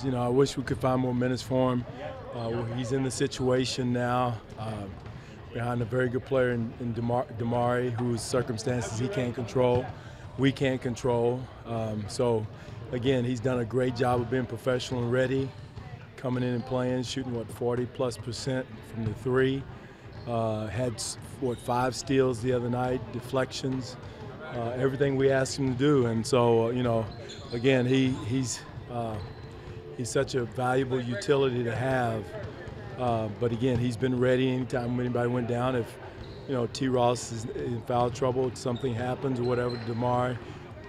You know, I wish we could find more minutes for him. He's in the situation now behind a very good player in Dwane, whose circumstances he can't control, we can't control. So, again, he's done a great job of being professional and ready, coming in and playing, shooting, 40+% from the three. Had, 5 steals the other night, deflections, everything we asked him to do. And so, you know, again, he's such a valuable utility to have. But again, he's been ready anytime anybody went down. If, you know, T. Ross is in foul trouble, something happens or whatever to DeMar,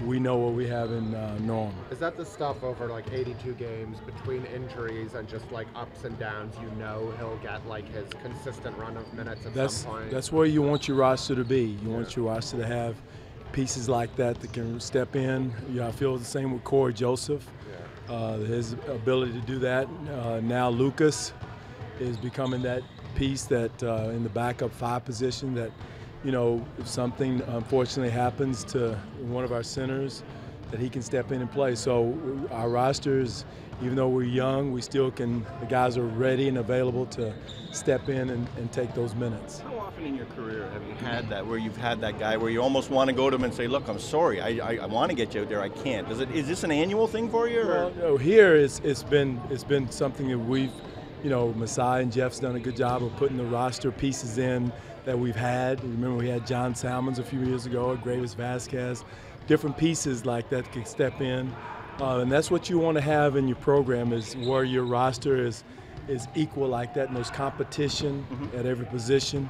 we know what we have in Norm. Is that the stuff over like 82 games between injuries and just like ups and downs? You know he'll get like his consistent run of minutes at some point. That's where you want your roster to be. You want your roster to have pieces like that can step in. I feel the same with Corey Joseph. His ability to do that. Now Lucas is becoming that piece that in the backup 5 position that, you know, if something unfortunately happens to one of our centers, that he can step in and play. So our rosters, even though we're young, we still can, the guys are ready and available to step in and take those minutes. How often in your career have you had that, where you've had that guy where you almost want to go to him and say, look, I'm sorry, I want to get you out there, I can't. Is this an annual thing for you? Or? Well, no, here it's been something that we've, you know, Masai and Jeff's done a good job of putting the roster pieces in that we've had. Remember, we had John Salmons a few years ago, Gravis Vasquez, different pieces like that can step in. And that's what you want to have in your program, is where your roster is equal like that, and there's competition at every position.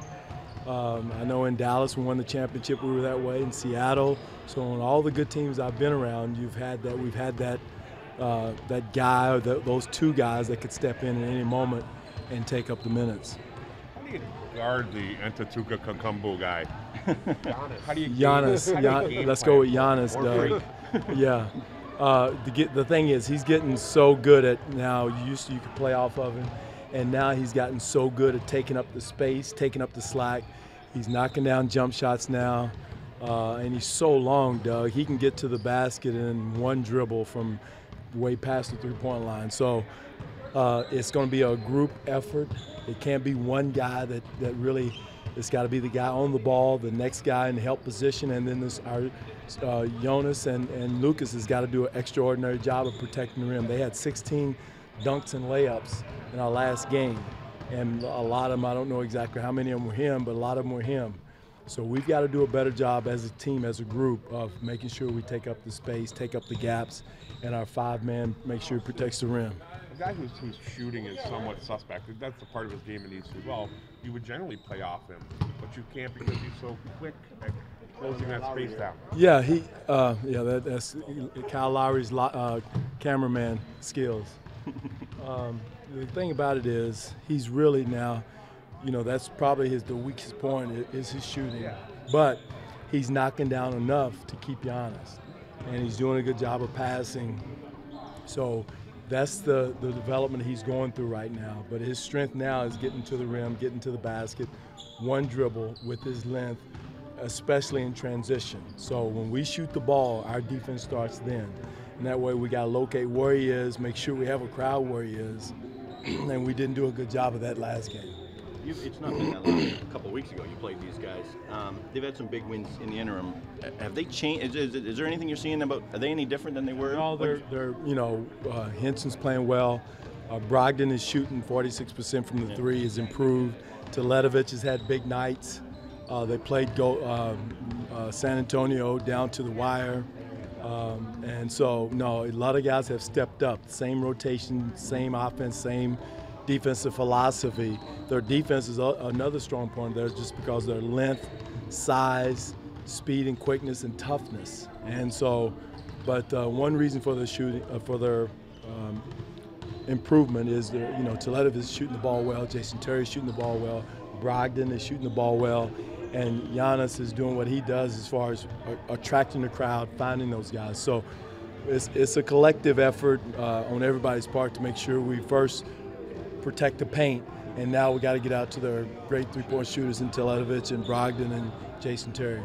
I know in Dallas we won the championship, we were that way. In Seattle, so on all the good teams I've been around, you've had that. We've had that that guy or those 2 guys that could step in at any moment and take up the minutes. How do you guard the Antetokounmpo Kakambu guy? How do you Giannis. Let's go with Giannis, Doug. Yeah. The thing is, he's getting so good at now. You could play off of him, and now he's gotten so good at taking up the space, taking up the slack. He's knocking down jump shots now, and he's so long, Doug. He can get to the basket in one dribble from way past the three-point line. So it's going to be a group effort. It can't be one guy that really. It's got to be the guy on the ball, the next guy in the help position, and then Jonas and Lucas has got to do an extraordinary job of protecting the rim. They had 16 dunks and layups in our last game, and a lot of them, I don't know exactly how many of them were him, but a lot of them were him. So we've got to do a better job as a team, as a group, of making sure we take up the space, take up the gaps, and our 5-man make sure he protects the rim. A guy whose shooting is somewhat suspect, that's the part of his game that needs to do well. You would generally play off him, but you can't because he's so quick at closing that space down. Yeah, that's Kyle Lowry's cameraman skills. The thing about it is, he's really now, you know, that's probably the weakest point is his shooting. Yeah. But he's knocking down enough to keep you honest, and he's doing a good job of passing. So that's the development he's going through right now. But his strength now is getting to the rim, getting to the basket, one dribble with his length, especially in transition. So when we shoot the ball, our defense starts then. And that way we got to locate where he is, make sure we have a crowd where he is. And we didn't do a good job of that last game. It's not been that long. A couple of weeks ago you played these guys. They've had some big wins in the interim. Have they changed? Is there anything you're seeing about, are they any different than they were? No, they're you know, Henson's playing well. Brogdon is shooting 46% from the three, has improved. Teletovic has had big nights. They played San Antonio down to the wire. And so, no, a lot of guys have stepped up. Same rotation, same offense, same defensive philosophy. Their defense is another strong point there, just because of their length, size, speed and quickness and toughness. And so, but one reason for their shooting, for their improvement is Teletovic is shooting the ball well, Jason Terry is shooting the ball well, Brogdon is shooting the ball well, and Giannis is doing what he does as far as attracting the crowd, finding those guys. So it's a collective effort on everybody's part to make sure we first protect the paint, and now we got to get out to their great three-point shooters in Teletovic and Brogdon and Jason Terry.